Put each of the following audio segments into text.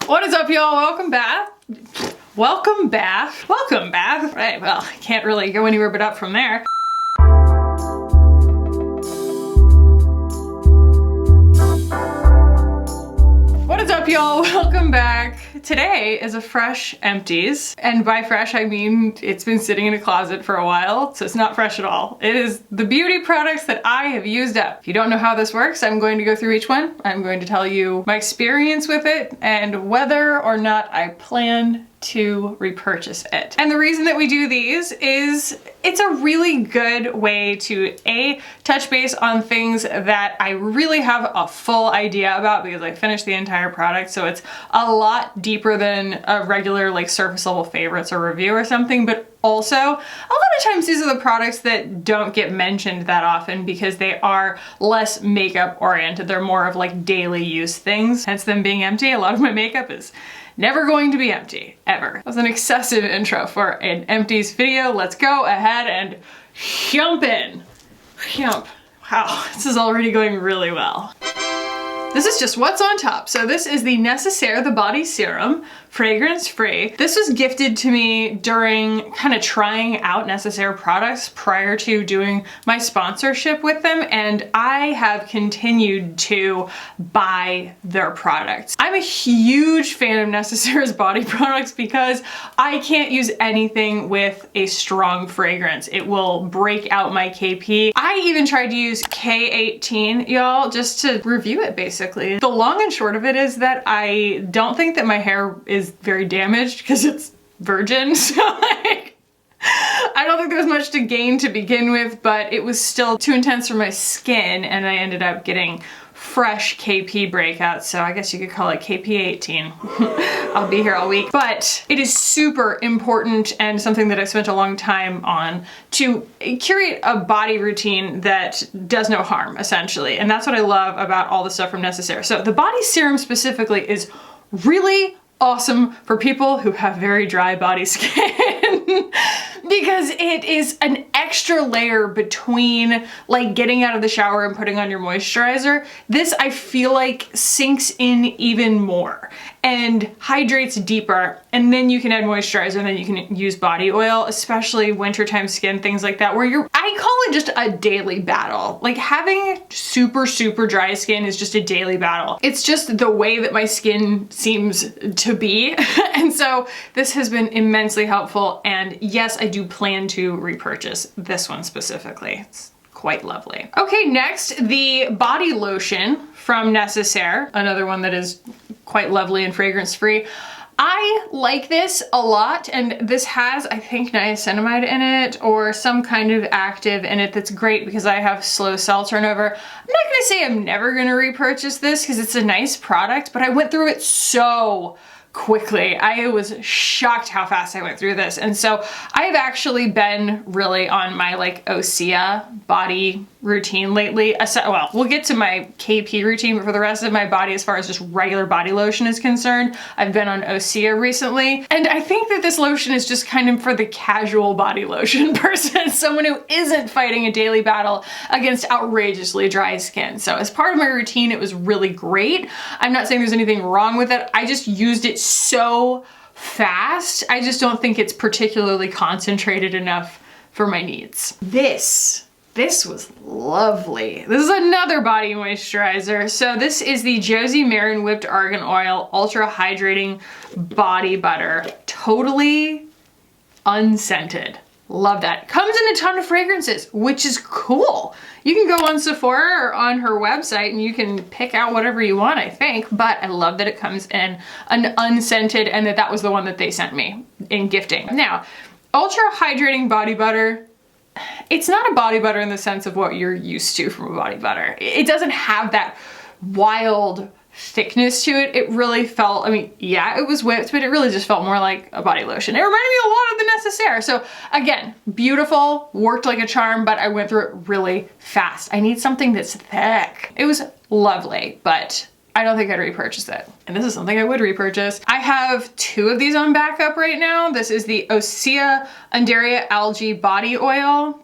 What is up, y'all? Welcome back. Welcome back. Welcome back. Right, well, I can't really go anywhere but up from there. What is up, y'all? Welcome back. Today is a fresh Empties, and by fresh I mean it's been sitting in a closet for a while, so it's not fresh at all. It is the beauty products that I have used up. If you don't know how this works, I'm going to go through each one. I'm going to tell you my experience with it and whether or not I plan to repurchase it. And the reason that we do these is it's a really good way to touch base on things that I really have a full idea about because I finished the entire product, so it's a lot deeper than a regular like surface level favorites or review or something. But also, a lot of times these are the products that don't get mentioned that often because they are less makeup oriented. They're more of like daily use things, hence them being empty. A lot of my makeup is never going to be empty, ever. That was an excessive intro for an Empties video. Let's go ahead and jump in. Jump. Wow, this is already going really well. This is just what's on top. So this is the Necessaire The Body Serum, fragrance free. This was gifted to me during kind of trying out Necessaire products prior to doing my sponsorship with them, and I have continued to buy their products. I'm a huge fan of Necessaire's body products because I can't use anything with a strong fragrance. It will break out my KP. I even tried to use K18, y'all, just to review it basically. The long and short of it is that I don't think that my hair is very damaged because it's virgin, so like, I don't think there was much to gain to begin with, but it was still too intense for my skin and I ended up getting fresh KP breakouts, so I guess you could call it KP18. I'll be here all week. But it is super important and something that I spent a long time on to curate a body routine that does no harm, essentially. And that's what I love about all the stuff from Necessaire. So the body serum specifically is really awesome for people who have very dry body skin because it is an extra layer between like getting out of the shower and putting on your moisturizer. This I feel like sinks in even more and hydrates deeper, and then you can add moisturizer and then you can use body oil, especially wintertime skin, things like that, where I call it just a daily battle. Like having super dry skin is just a daily battle. It's just the way that my skin seems to be. And so this has been immensely helpful, and yes, I do plan to repurchase this one specifically. It's quite lovely. Okay, next, the body lotion from Necessaire, another one that is quite lovely and fragrance free. I like this a lot, and this has, I think, niacinamide in it or some kind of active in it that's great because I have slow cell turnover. I'm not gonna say I'm never gonna repurchase this because it's a nice product, but I went through it so quickly. I was shocked how fast I went through this. And so I've actually been really on my like Osea body routine lately. Well, we'll get to my KP routine, but for the rest of my body, as far as just regular body lotion is concerned, I've been on Osea recently. And I think that this lotion is just kind of for the casual body lotion person, someone who isn't fighting a daily battle against outrageously dry skin. So as part of my routine, it was really great. I'm not saying there's anything wrong with it. I just used it so fast. I just don't think it's particularly concentrated enough for my needs. This was lovely. This is another body moisturizer. So this is the Josie Marin Whipped Argan Oil Ultra Hydrating Body Butter. Totally unscented. Love that. Comes in a ton of fragrances, which is cool. You can go on Sephora or on her website and you can pick out whatever you want, I think, but I love that it comes in an unscented and that was the one that they sent me in gifting. Now, Ultra Hydrating Body Butter, it's not a body butter in the sense of what you're used to from a body butter. It doesn't have that wild thickness to it. It really felt, I mean, yeah, it was whipped, but it really just felt more like a body lotion. It reminded me a lot of the Necessaire. So again, beautiful, worked like a charm, but I went through it really fast. I need something that's thick. It was lovely, but I don't think I'd repurchase it. And this is something I would repurchase. I have two of these on backup right now. This is the Osea Anderia Algae Body Oil.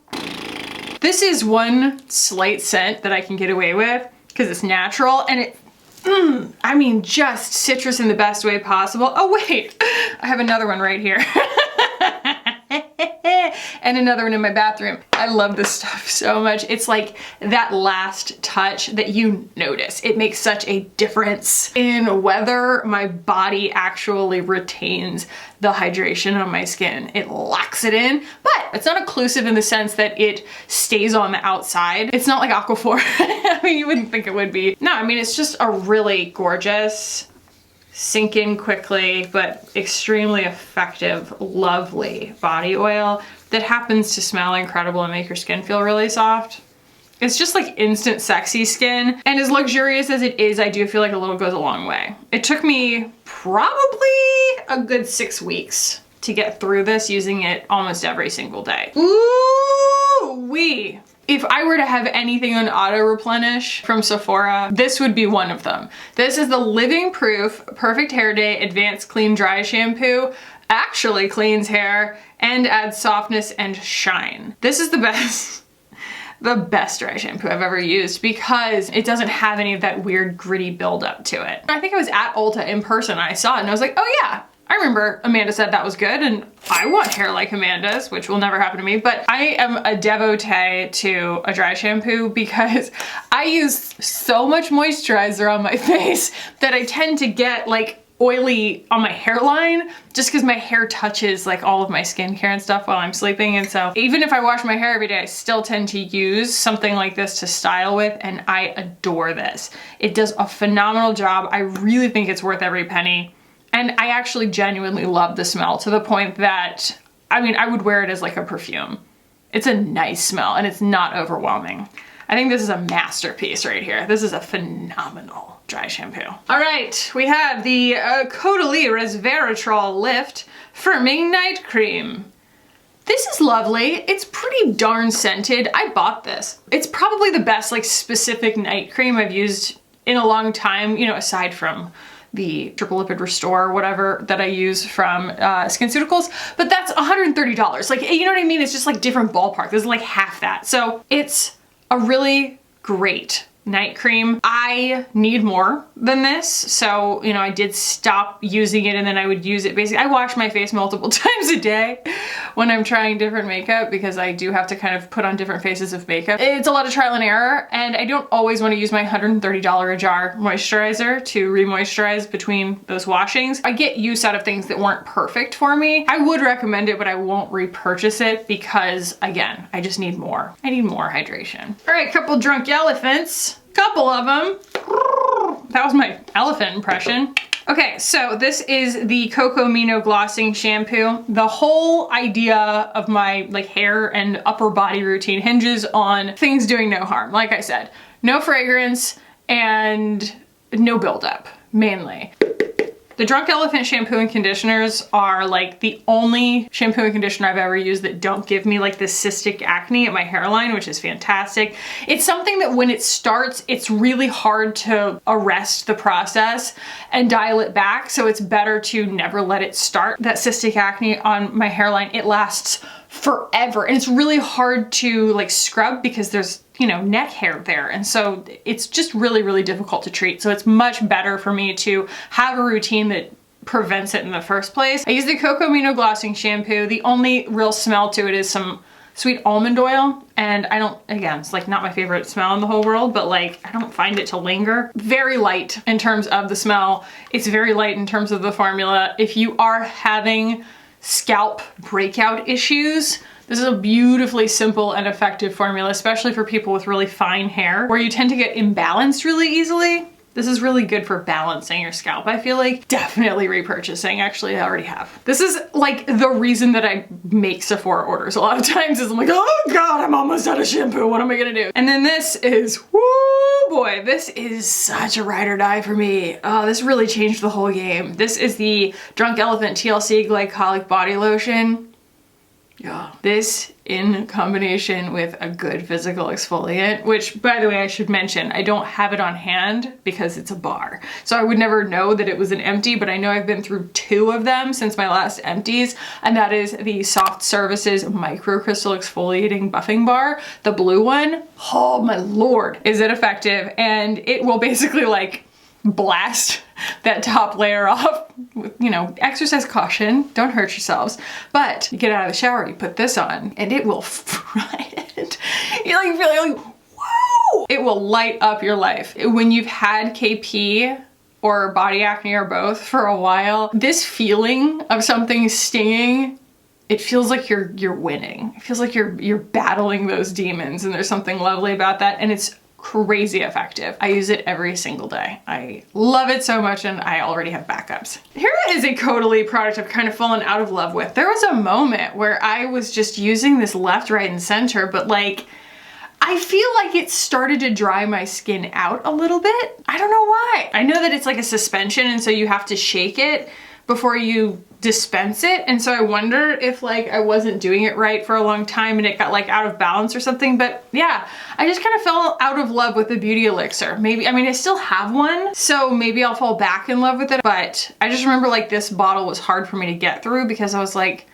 This is one slight scent that I can get away with because it's natural and it I mean, just citrus in the best way possible. Oh wait, I have another one right here. And another one in my bathroom. I love this stuff so much. It's like that last touch that you notice. It makes such a difference in whether my body actually retains the hydration on my skin. It locks it in, but it's not occlusive in the sense that it stays on the outside. It's not like Aquaphor. I mean, you wouldn't think it would be. No, I mean, it's just a really gorgeous, sink in quickly, but extremely effective, lovely body oil that happens to smell incredible and make your skin feel really soft. It's just like instant sexy skin. And as luxurious as it is, I do feel like a little goes a long way. It took me probably a good 6 weeks to get through this using it almost every single day. Ooh-wee. If I were to have anything on auto replenish from Sephora, this would be one of them. This is the Living Proof Perfect Hair Day Advanced Clean Dry Shampoo. Actually cleans hair and adds softness and shine. This is the best dry shampoo I've ever used because it doesn't have any of that weird gritty buildup to it. I think I was at Ulta in person and I saw it and I was like, oh yeah, I remember Amanda said that was good and I want hair like Amanda's, which will never happen to me, but I am a devotee to a dry shampoo because I use so much moisturizer on my face that I tend to get like oily on my hairline just because my hair touches like all of my skincare and stuff while I'm sleeping. And so even if I wash my hair every day, I still tend to use something like this to style with, and I adore this. It does a phenomenal job. I really think it's worth every penny. And I actually genuinely love the smell to the point that, I mean, I would wear it as like a perfume. It's a nice smell and it's not overwhelming. I think this is a masterpiece right here. This is a phenomenal dry shampoo. All right, we have the Caudalie Resveratrol Lift Firming Night Cream. This is lovely. It's pretty darn scented. I bought this. It's probably the best like specific night cream I've used in a long time, you know, aside from the Triple Lipid Restore or whatever that I use from SkinCeuticals, but that's $130. Like, you know what I mean? It's just like different ballpark. This is like half that. So it's a really great night cream. I need more than this. So, you know, I did stop using it and then I would use it. Basically, I wash my face multiple times a day when I'm trying different makeup because I do have to kind of put on different faces of makeup. It's a lot of trial and error and I don't always want to use my $130 a jar moisturizer to re-moisturize between those washings. I get use out of things that weren't perfect for me. I would recommend it, but I won't repurchase it because, again, I just need more. I need more hydration. All right, couple drunk elephants. Couple of them. That was my elephant impression. Okay, so this is the Coco Amino Glossing Shampoo. The whole idea of my like hair and upper body routine hinges on things doing no harm. Like I said, no fragrance and no buildup, mainly. The Drunk Elephant shampoo and conditioners are like the only shampoo and conditioner I've ever used that don't give me like this cystic acne at my hairline, which is fantastic. It's something that when it starts, it's really hard to arrest the process and dial it back. So it's better to never let it start. That cystic acne on my hairline, it lasts forever. And it's really hard to like scrub because there's, you know, neck hair there. And so it's just really, really difficult to treat. So it's much better for me to have a routine that prevents it in the first place. I use the Coco Amino Glossing Shampoo. The only real smell to it is some sweet almond oil. And I don't, again, it's like not my favorite smell in the whole world, but like I don't find it to linger. Very light in terms of the smell. It's very light in terms of the formula. If you are having scalp breakout issues, this is a beautifully simple and effective formula, especially for people with really fine hair where you tend to get imbalanced really easily. This is really good for balancing your scalp. I feel like definitely repurchasing. Actually, I already have. This is like the reason that I make Sephora orders a lot of times is I'm like, oh God, I'm almost out of shampoo. What am I gonna do? And then this is, whoo boy, this is such a ride or die for me. Oh, this really changed the whole game. This is the Drunk Elephant TLC Glycolic Body Lotion. Yeah. This in combination with a good physical exfoliant, which by the way, I should mention, I don't have it on hand because it's a bar. So I would never know that it was an empty, but I know I've been through 2 of them since my last empties. And that is the Soft Services Microcrystal Exfoliating Buffing Bar, the blue one. Oh my Lord, is it effective? And it will basically like blast that top layer off with, you know, exercise caution, don't hurt yourselves. But you get out of the shower, you put this on, and it will fry it. You like feel like, whoa! It will light up your life. When you've had KP or body acne or both for a while, this feeling of something stinging, it feels like you're winning. It feels like you're battling those demons, and there's something lovely about that, and it's crazy effective. I use it every single day. I love it so much, and I already have backups. Here is a Codally product I've kind of fallen out of love with. There was a moment where I was just using this left, right, and center, but like, I feel like it started to dry my skin out a little bit. I don't know why. I know that it's like a suspension, and so you have to shake it before you dispense it, and so I wonder if like I wasn't doing it right for a long time and it got like out of balance or something. But yeah, I just kind of fell out of love with the beauty elixir. Maybe, I mean, I still have one, so maybe I'll fall back in love with it, but I just remember like this bottle was hard for me to get through because I was like,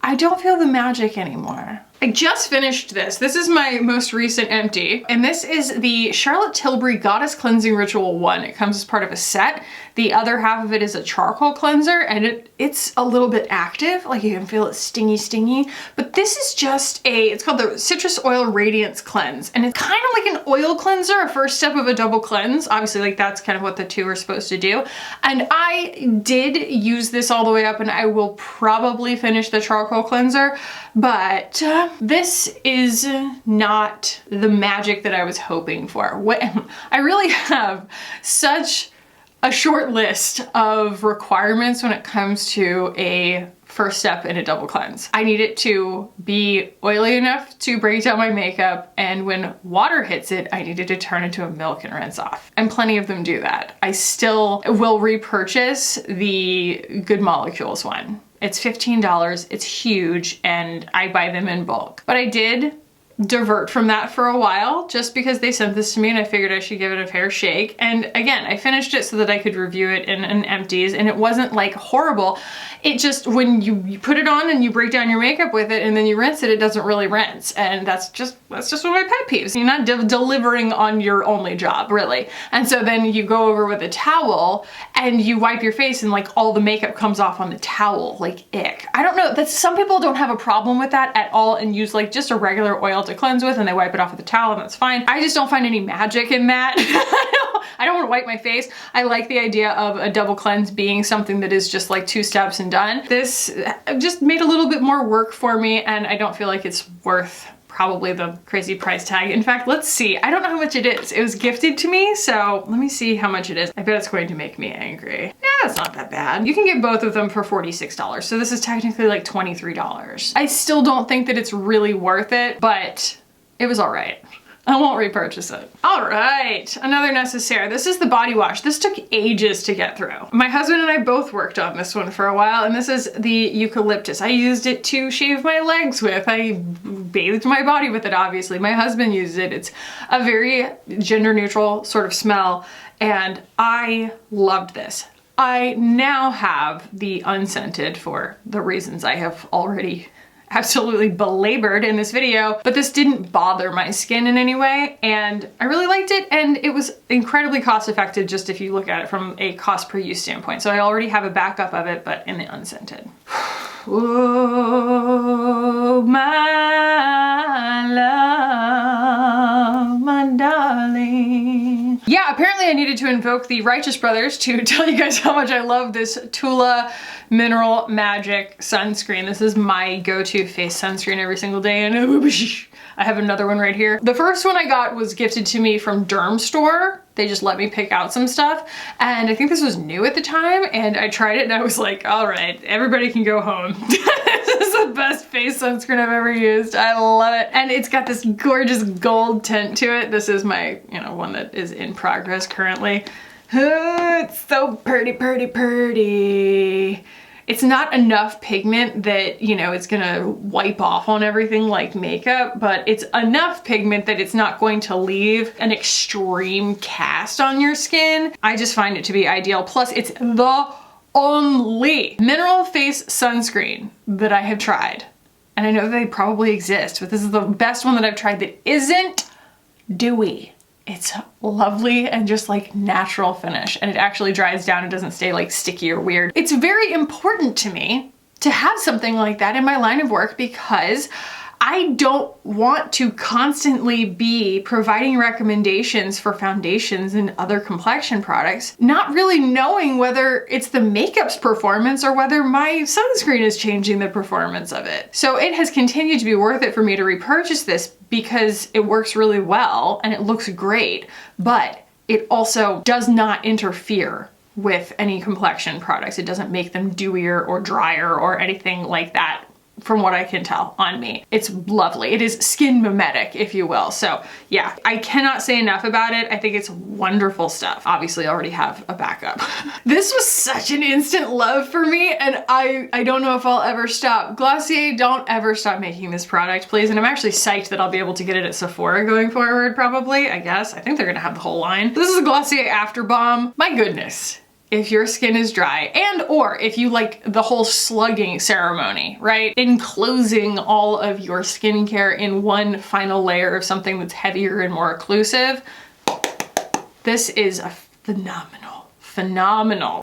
I don't feel the magic anymore. I just finished this. This is my most recent empty, and this is the Charlotte Tilbury Goddess Cleansing Ritual 1. It comes as part of a set. The other half of it is a charcoal cleanser, and it's a little bit active. Like, you can feel it stingy, but this is just it's called the Citrus Oil Radiance Cleanse, and it's kind of like an oil cleanser, a first step of a double cleanse. Obviously, like, that's kind of what the two are supposed to do. And I did use this all the way up, and I will probably finish the charcoal cleanser, but this is not the magic that I was hoping for. I really have such a short list of requirements when it comes to a first step in a double cleanse. I need it to be oily enough to break down my makeup, and when water hits it, I need it to turn into a milk and rinse off. And plenty of them do that. I still will repurchase the Good Molecules one. It's $15, it's huge, and I buy them in bulk. But I did divert from that for a while just because they sent this to me and I figured I should give it a fair shake. And again, I finished it so that I could review it in an Empties, and it wasn't like horrible. It just, when you put it on and you break down your makeup with it and then you rinse it, it doesn't really rinse. And that's just one of my pet peeves. You're not delivering on your only job, really. And so then you go over with a towel and you wipe your face and like all the makeup comes off on the towel, like ick. I don't know, some people don't have a problem with that at all and use like just a regular oil to cleanse with, and they wipe it off with a towel, and that's fine. I just don't find any magic in that. I don't want to wipe my face. I like the idea of a double cleanse being something that is just like 2 steps and done. This just made a little bit more work for me, and I don't feel like it's worth probably the crazy price tag. In fact, let's see. I don't know how much it is. It was gifted to me, so let me see how much it is. I bet it's going to make me angry. Yeah, it's not that bad. You can get both of them for $46, so this is technically like $23. I still don't think that it's really worth it, but it was all right. I won't repurchase it. All right, another necessaire. This is the body wash. This took ages to get through. My husband and I both worked on this one for a while, and this is the eucalyptus. I used it to shave my legs with. I bathed my body with it, obviously. My husband used it. It's a very gender neutral sort of smell, and I loved this. I now have the unscented for the reasons I have already absolutely belabored in this video, but this didn't bother my skin in any way, and I really liked it, and it was incredibly cost effective just if you look at it from a cost per use standpoint. So I already have a backup of it, but in the unscented. Oh, my love, my darling. Yeah, apparently I needed to invoke the Righteous Brothers to tell you guys how much I love this Tula Mineral Magic sunscreen. This is my go-to face sunscreen every single day, and I have another one right here. The first one I got was gifted to me from Derm Store. They just let me pick out some stuff, and I think this was new at the time, and I tried it and I was like, all right, everybody can go home. This is the best face sunscreen I've ever used. I love it. And it's got this gorgeous gold tint to it. This is my, one that is in progress currently. It's so pretty, pretty, pretty. It's not enough pigment that, it's gonna wipe off on everything like makeup, but it's enough pigment that it's not going to leave an extreme cast on your skin. I just find it to be ideal. Plus, it's the only mineral face sunscreen that I have tried. And I know they probably exist, but this is the best one that I've tried that isn't dewy. It's lovely and just like natural finish, and it actually dries down. It doesn't stay like sticky or weird. It's very important to me to have something like that in my line of work because I don't want to constantly be providing recommendations for foundations and other complexion products, not really knowing whether it's the makeup's performance or whether my sunscreen is changing the performance of it. So it has continued to be worth it for me to repurchase this because it works really well and it looks great, but it also does not interfere with any complexion products. It doesn't make them dewier or drier or anything like that, from what I can tell on me. It's lovely. It is skin mimetic, if you will. So yeah, I cannot say enough about it. I think it's wonderful stuff. Obviously I already have a backup. This was such an instant love for me, and I don't know if I'll ever stop. Glossier, don't ever stop making this product, please. And I'm actually psyched that I'll be able to get it at Sephora going forward, probably, I guess. I think they're gonna have the whole line. This is a Glossier After Balm. My goodness. If your skin is dry and or if you like the whole slugging ceremony, right? Enclosing all of your skincare in one final layer of something that's heavier and more occlusive, this is a phenomenal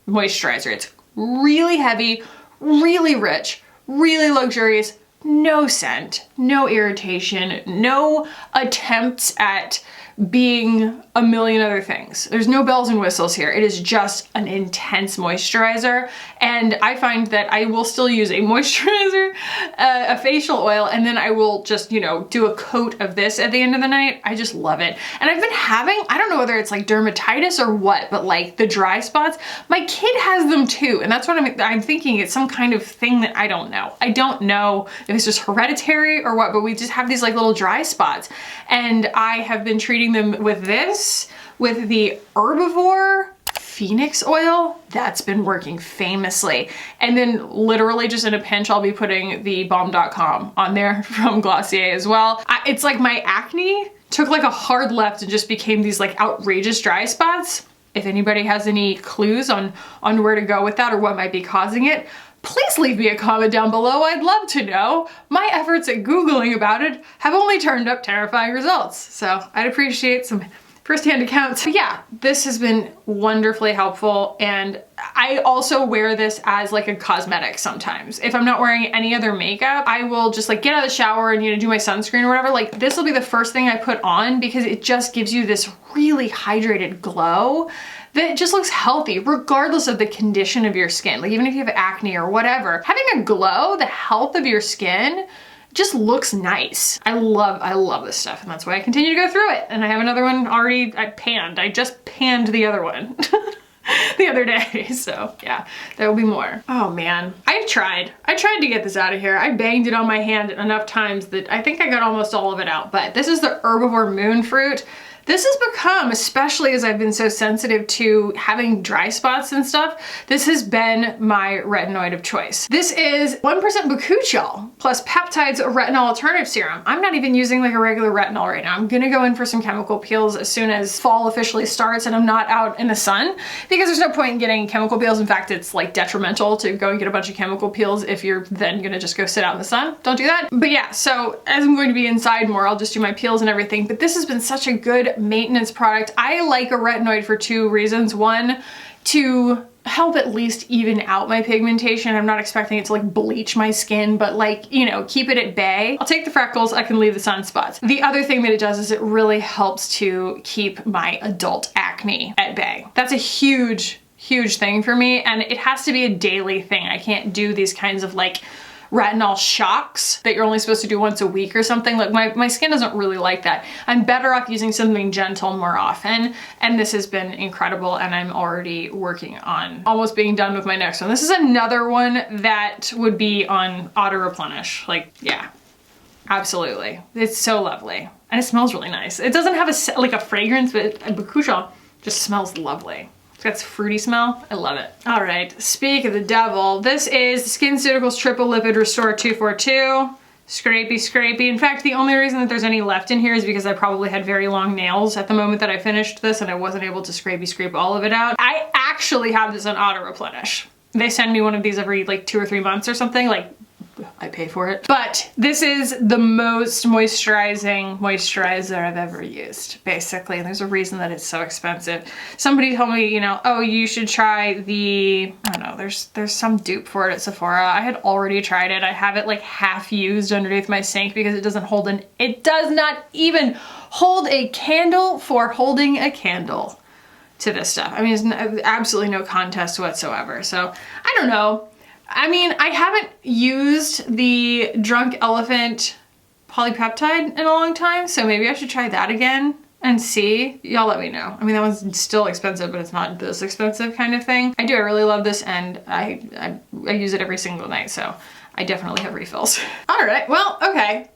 moisturizer. It's really heavy, really rich, really luxurious, no scent, no irritation, no attempts at being a million other things. There's no bells and whistles here. It is just an intense moisturizer. And I find that I will still use a moisturizer, a facial oil, and then I will just, you know, do a coat of this at the end of the night. I just love it. And I've been having, I don't know whether it's like dermatitis or what, but like the dry spots, my kid has them too. And that's what I'm thinking it's some kind of thing that I don't know. I don't know if it's just hereditary or what, but we just have these like little dry spots. And I have been treating them with this, with the Herbivore Phoenix Oil. That's been working famously. And then literally just in a pinch, I'll be putting the balm.com on there from Glossier as well. It's like my acne took like a hard left and just became these like outrageous dry spots. If anybody has any clues on where to go with that or what might be causing it, please leave me a comment down below. I'd love to know. My efforts at Googling about it have only turned up terrifying results. So I'd appreciate some firsthand accounts. But yeah, this has been wonderfully helpful. And I also wear this as like a cosmetic sometimes. If I'm not wearing any other makeup, I will just like get out of the shower and, you know, do my sunscreen or whatever. Like this will be the first thing I put on because it just gives you this really hydrated glow that just looks healthy regardless of the condition of your skin. Like even if you have acne or whatever, having a glow, the health of your skin just looks nice. I love this stuff, and that's why I continue to go through it. And I have another one already panned. I just panned the other one the other day. So yeah, there will be more. Oh man, I tried to get this out of here. I banged it on my hand enough times that I think I got almost all of it out, but this is the Herbivore Moon Fruit. This has become, especially as I've been so sensitive to having dry spots and stuff, this has been my retinoid of choice. This is 1% bakuchiol plus peptides retinol alternative serum. I'm not even using like a regular retinol right now. I'm gonna go in for some chemical peels as soon as fall officially starts and I'm not out in the sun, because there's no point in getting chemical peels. In fact, it's like detrimental to go and get a bunch of chemical peels if you're then gonna just go sit out in the sun. Don't do that. But yeah, so as I'm going to be inside more, I'll just do my peels and everything. But this has been such a good maintenance product. I like a retinoid for two reasons. One, to help at least even out my pigmentation. I'm not expecting it to like bleach my skin, but like, you know, keep it at bay. I'll take the freckles, I can leave the sunspots. The other thing that it does is it really helps to keep my adult acne at bay. That's a huge thing for me, and it has to be a daily thing. I can't do these kinds of like retinol shocks that you're only supposed to do once a week or something. Like my skin doesn't really like that. I'm better off using something gentle more often, and this has been incredible, and I'm already working on almost being done with my next one. This is another one that would be on auto replenish. Like, yeah, absolutely. It's so lovely. And it smells really nice. It doesn't have like a fragrance, but bakuchiol just smells lovely. It's got this fruity smell. I love it. All right, speak of the devil. This is SkinCeuticals Triple Lipid Restore 242. Scrapey. In fact, the only reason that there's any left in here is because I probably had very long nails at the moment that I finished this and I wasn't able to scrape all of it out. I actually have this on auto replenish. They send me one of these every like 2 or 3 months or something, like I pay for it. But this is the most moisturizing moisturizer I've ever used, basically. And there's a reason that it's so expensive. Somebody told me, you know, oh, you should try the, I don't know, there's some dupe for it at Sephora. I had already tried it. I have it like half used underneath my sink because it doesn't hold it does not even hold a candle for holding a candle to this stuff. I mean, it's absolutely no contest whatsoever. So I don't know. I mean, I haven't used the Drunk Elephant polypeptide in a long time, so maybe I should try that again and see. Y'all let me know. I mean, that one's still expensive, but it's not this expensive kind of thing. I really love this, and I use it every single night, so I definitely have refills. All right, well, okay.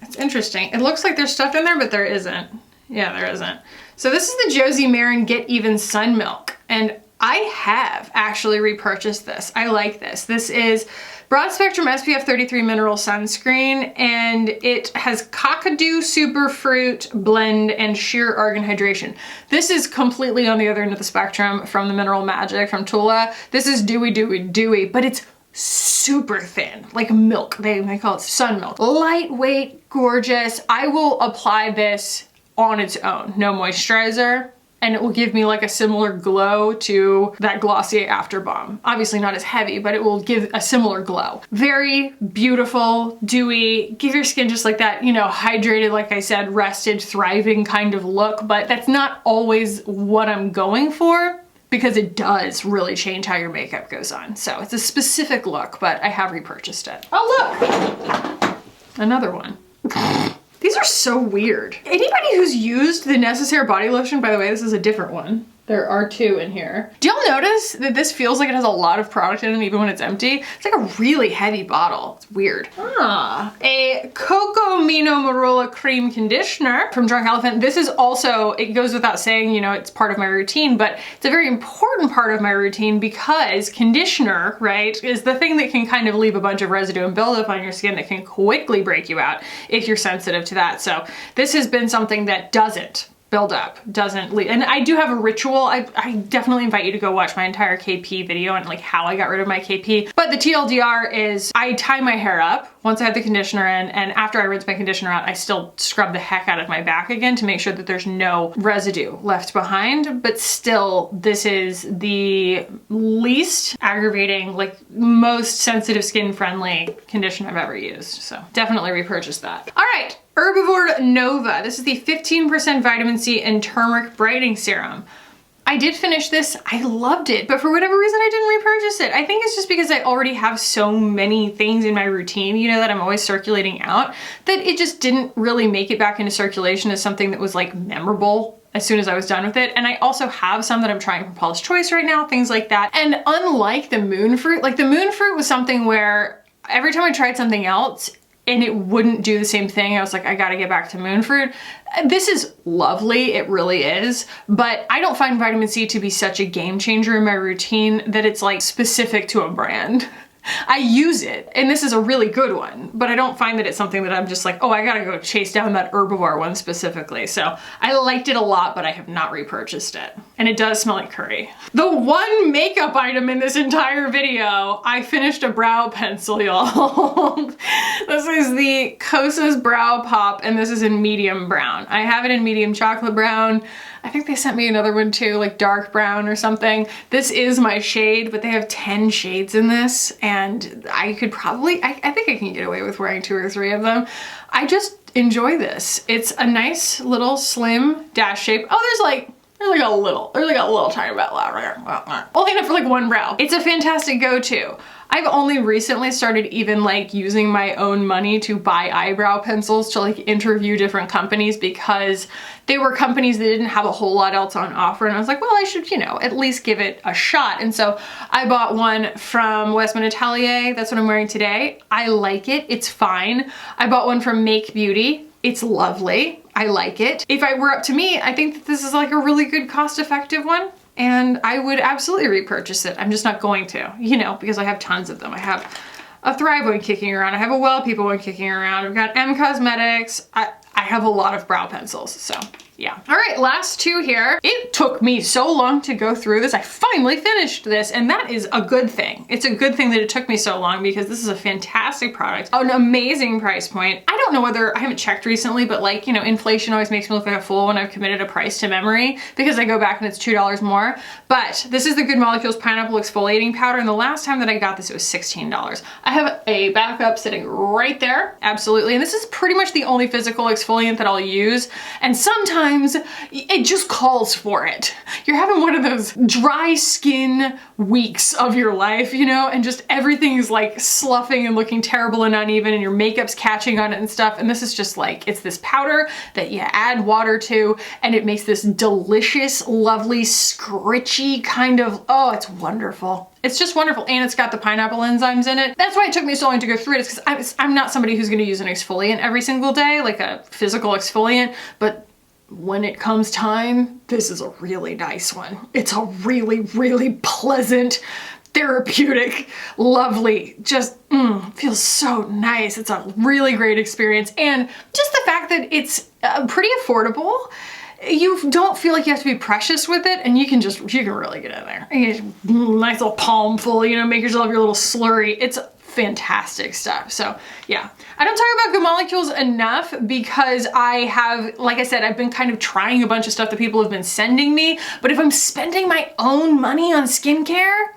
It's interesting. It looks like there's stuff in there, but there isn't. Yeah, there isn't. So this is the Josie Marin Get Even Sun Milk, and I have actually repurchased this. I like this. This is broad spectrum SPF 33 mineral sunscreen, and it has Cockadoo Superfruit blend and sheer argan hydration. This is completely on the other end of the spectrum from the Mineral Magic from Tula. This is dewy, but it's super thin, like milk. They call it sun milk. Lightweight, gorgeous. I will apply this on its own, no moisturizer, and it will give me like a similar glow to that Glossier After Balm. Obviously not as heavy, but it will give a similar glow. Very beautiful, dewy, give your skin just like that, you know, hydrated, like I said, rested, thriving kind of look, but that's not always what I'm going for because it does really change how your makeup goes on. So it's a specific look, but I have repurchased it. Oh, look, another one. These are so weird. Anybody who's used the Necessaire body lotion, by the way, this is a different one. There are two in here. Do y'all notice that this feels like it has a lot of product in it even when it's empty? It's like a really heavy bottle. It's weird. A Coco Amino Marula Cream Conditioner from Drunk Elephant. This is also, it goes without saying, you know, it's part of my routine, but it's a very important part of my routine because conditioner, right, is the thing that can kind of leave a bunch of residue and buildup on your skin that can quickly break you out if you're sensitive to that. So this has been something that doesn't build up, doesn't leave. And I do have a ritual. I definitely invite you to go watch my entire KP video and like how I got rid of my KP. But the TLDR is I tie my hair up once I have the conditioner in, and after I rinse my conditioner out, I still scrub the heck out of my back again to make sure that there's no residue left behind. But still, this is the least aggravating, like most sensitive skin friendly conditioner I've ever used. So definitely repurchase that. All right. Herbivore Nova. This is the 15% vitamin C and turmeric brightening serum. I did finish this. I loved it, but for whatever reason, I didn't repurchase it. I think it's just because I already have so many things in my routine, you know, that I'm always circulating out, that it just didn't really make it back into circulation as something that was like memorable as soon as I was done with it. And I also have some that I'm trying from Paula's Choice right now, things like that. And unlike the moon fruit, like the moon fruit was something where every time I tried something else, and it wouldn't do the same thing. I was like, I gotta get back to moon fruit. This is lovely, it really is, but I don't find vitamin C to be such a game changer in my routine that it's like specific to a brand. I use it, and this is a really good one, but I don't find that it's something that I'm just like, oh, I gotta go chase down that Herbivore one specifically. So I liked it a lot, but I have not repurchased it. And it does smell like curry. The one makeup item in this entire video, I finished a brow pencil, y'all. This is the Kosas Brow Pop, and this is in medium brown. I have it in medium chocolate brown. I think they sent me another one too, like dark brown or something. This is my shade, but they have 10 shades in this, and I could probably, I think I can get away with wearing 2 or 3 of them. I just enjoy this. It's a nice little slim dash shape. Oh, there's like a little tiny bit left right here. Only enough for like one brow. It's a fantastic go-to. I've only recently started even like using my own money to buy eyebrow pencils to like interview different companies because they were companies that didn't have a whole lot else on offer, and I was like, well, I should, you know, at least give it a shot. And so I bought one from Westman Atelier. That's what I'm wearing today. I like it. It's fine. I bought one from Make Beauty. It's lovely. I like it. If it were up to me, I think that this is like a really good cost-effective one, and I would absolutely repurchase it. I'm just not going to, you know, because I have tons of them. I have a Thrive one kicking around. I have a Well People one kicking around. I've got M Cosmetics. I have a lot of brow pencils, so Yeah. All right, last two here. It took me so long to go through this. I finally finished this, and that is a good thing. It's a good thing that it took me so long because this is a fantastic product, an amazing price point. I don't know whether, I haven't checked recently, but like, you know, inflation always makes me look like a fool when I've committed a price to memory because I go back and it's $2 more. But this is the Good Molecules Pineapple Exfoliating Powder, and the last time that I got this, it was $16. I have a backup sitting right there, absolutely. And this is pretty much the only physical exfoliant that I'll use. And sometimes it just calls for it. You're having one of those dry skin weeks of your life, you know, and just everything is like sloughing and looking terrible and uneven and your makeup's catching on it and stuff. And this is just like, it's this powder that you add water to and it makes this delicious, lovely, scritchy kind of, oh, it's wonderful. It's just wonderful, and it's got the pineapple enzymes in it. That's why it took me so long to go through it, because I'm not somebody who's gonna use an exfoliant every single day, like a physical exfoliant, but when it comes time, this is a really nice one. It's a really, really pleasant, therapeutic, lovely, just feels so nice. It's a really great experience, and just the fact that it's pretty affordable. You don't feel like you have to be precious with it, and you can really get in there. Nice little palm full, you know, make yourself your little slurry. It's fantastic stuff. So yeah, I don't talk about Good Molecules enough because I have, like I said, I've been kind of trying a bunch of stuff that people have been sending me, but if I'm spending my own money on skincare,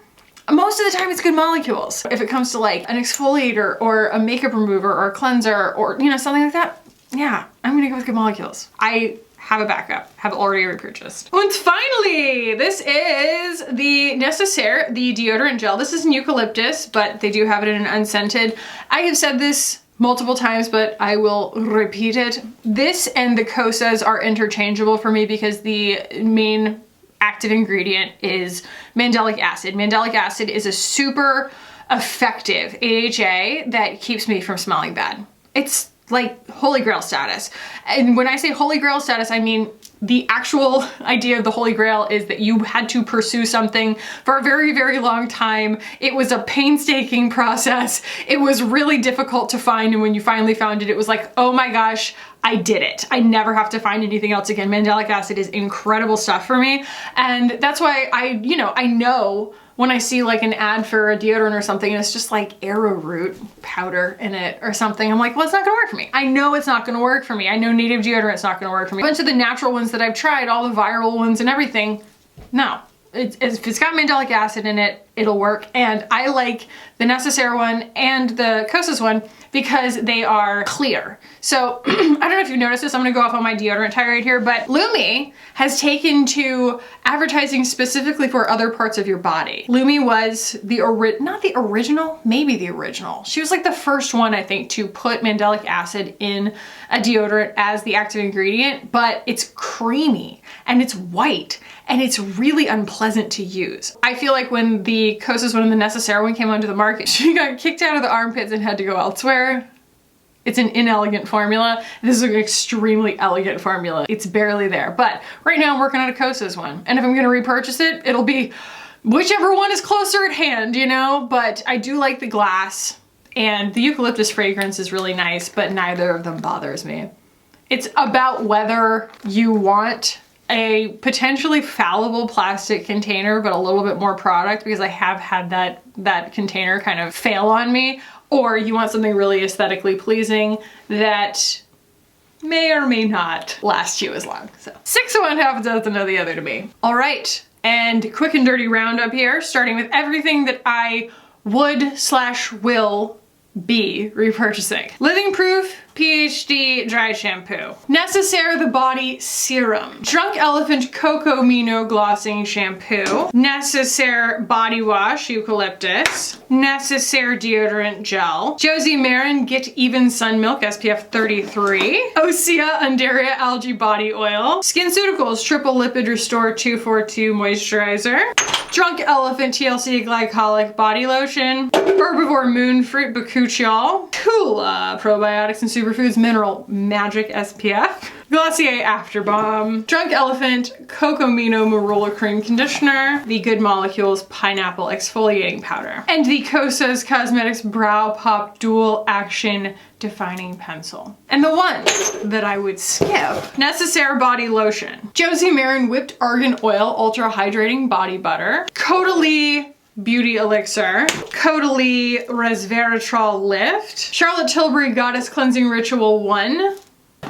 most of the time it's Good Molecules. If it comes to like an exfoliator or a makeup remover or a cleanser or, you know, something like that, yeah, I'm gonna go with Good Molecules. I have a backup, have already repurchased. And finally, this is the Necessaire, the deodorant gel. This is an eucalyptus, but they do have it in an unscented. I have said this multiple times, but I will repeat it. This and the Kosas are interchangeable for me because the main active ingredient is mandelic acid. Mandelic acid is a super effective AHA that keeps me from smelling bad. It's like holy grail status. And when I say holy grail status, I mean the actual idea of the holy grail is that you had to pursue something for a very, very long time. It was a painstaking process. It was really difficult to find. And when you finally found it, it was like, oh my gosh, I did it. I never have to find anything else again. Mandelic acid is incredible stuff for me. And that's why I know when I see like an ad for a deodorant or something and it's just like arrowroot powder in it or something, I'm like, well, it's not gonna work for me. I know it's not gonna work for me. I know native deodorant's not gonna work for me. A bunch of the natural ones that I've tried, all the viral ones and everything, no. If it's got mandelic acid in it, it'll work. And I like the Necessaire one and the Kosas one because they are clear. So I don't know if you've noticed this, I'm gonna go off on my deodorant tirade here, but Lumi has taken to advertising specifically for other parts of your body. Lumi was not the original, maybe the original. She was like the first one, I think, to put mandelic acid in a deodorant as the active ingredient, but it's creamy and it's white and it's really unpleasant to use. I feel like when the Kosas one and the Necessaire one came onto the market, she got kicked out of the armpits and had to go elsewhere. It's an inelegant formula. This is an extremely elegant formula. It's barely there, but right now I'm working on a Kosas one. And if I'm gonna repurchase it, it'll be whichever one is closer at hand, you know? But I do like the glass, and the eucalyptus fragrance is really nice, but neither of them bothers me. It's about whether you want a potentially fallible plastic container, but a little bit more product, because I have had that container kind of fail on me, or you want something really aesthetically pleasing that may or may not last you as long. So 6 of one, half a dozen of the other to me. All right, and quick and dirty roundup here, starting with everything that I would/will be repurchasing. Living Proof PhD Dry Shampoo. Necessaire The Body Serum. Drunk Elephant Coco Amino Glossing Shampoo. Necessaire Body Wash Eucalyptus. Necessaire Deodorant Gel. Josie Marin Get Even Sun Milk SPF 33. Osea Anderia Algae Body Oil. SkinCeuticals Triple Lipid Restore 242 Moisturizer. Drunk Elephant TLC Glycolic Body Lotion. Herbivore Moon Fruit Bakuchiol. Tula Probiotics and Superfoods Mineral Magic SPF. Glossier After Balm, Drunk Elephant Coco Amino Marula Cream Conditioner, the Good Molecules Pineapple Exfoliating Powder, and the Kosas Cosmetics Brow Pop Dual Action Defining Pencil. And the ones that I would skip, Necessaire Body Lotion, Josie Marin Whipped Argan Oil Ultra Hydrating Body Butter, Caudalie Beauty Elixir, Caudalie Resveratrol Lift, Charlotte Tilbury Goddess Cleansing Ritual 1,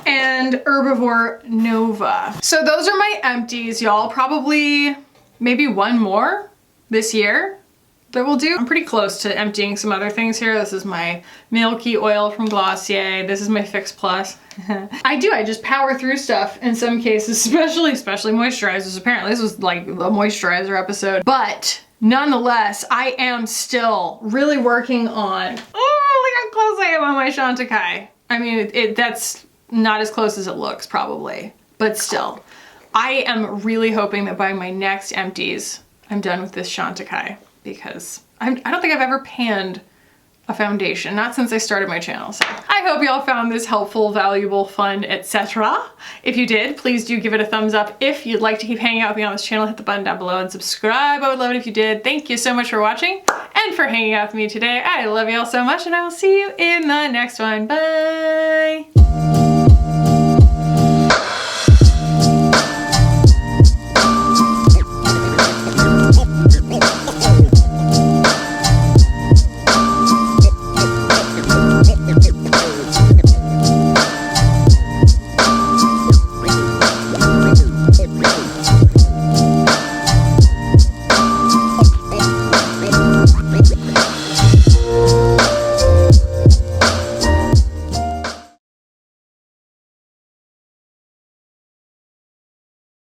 and Herbivore Nova. So those are my empties, y'all. Probably maybe one more this year that we'll do. I'm pretty close to emptying some other things here. This is my Milky Oil from Glossier. This is my Fix Plus. I just power through stuff in some cases, especially moisturizers. Apparently this was like the moisturizer episode, but nonetheless, I am still really working on, oh, look how close I am on my Chantecaille. I mean, that's not as close as it looks probably, but still. I am really hoping that by my next empties, I'm done with this Chantecaille, because I don't think I've ever panned a foundation, not since I started my channel. So I hope y'all found this helpful, valuable, fun, etc. If you did, please do give it a thumbs up. If you'd like to keep hanging out with me on this channel, hit the button down below and subscribe. I would love it if you did. Thank you so much for watching and for hanging out with me today. I love y'all so much, and I will see you in the next one. Bye!